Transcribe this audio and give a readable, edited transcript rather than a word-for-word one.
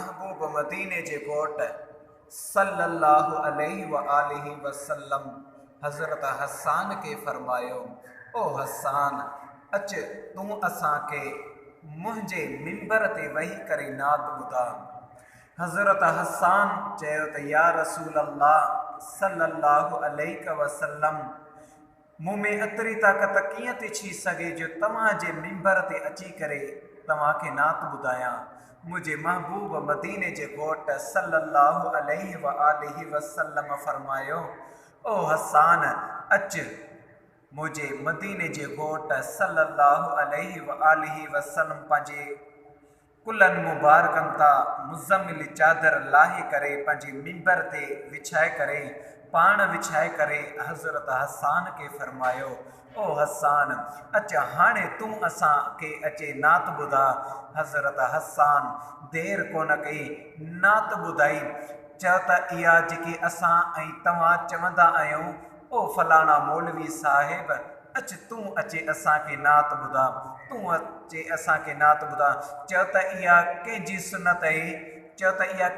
महबूब मदीने जे घोट सल्लल्लाहु अलैहि व आलिहि वसल्लम हज़रत हसान के फरमायो, ओ हसान अच तूं असांखे मुंहिंजे मिंबर ते वेही करे नात ॿुधा। हज़रत हसान चयो त या रसूल अल्लाह सल्लल्लाहु अलैहि वसल्लम, मूं में एतिरी ताक़त कीअं थी थी सघे जो तव्हांजे मिंबर ते अची करे तव्हांखे नात ॿुधायां। मुंहिंजे महबूब मदीने जे घोट सल्लल्लाहु अलैहि व आलिहि वसल्लम फरमायो, ओ हसान अच मुंहिंजे मदीने जे घोट सल्लल्लाहु अलैहि व आलिहि वसल्लम पंहिंजे कुलनि मुबारकनि तां मुज़म्मिल चादर लाहे करे पंहिंजे मिंबर ते विछाए करे पाण विछाए करे हज़रत हसान के फरमायो, ओ हसान अच हाणे तूं असांखे अचे नात ॿुधा। हज़रत हसान देर कोन कई, नात ॿुधाई। चयो त इहा जेकी असां ऐं तव्हां चवंदा आहियूं, ओ फलाणा मौलवी साहिब अच तूं अचे असांखे नात ॿुधा, तूं अचे असांखे नात ॿुधा। चयो त इहा कंहिंजी सुनत आहे? चयो त इहा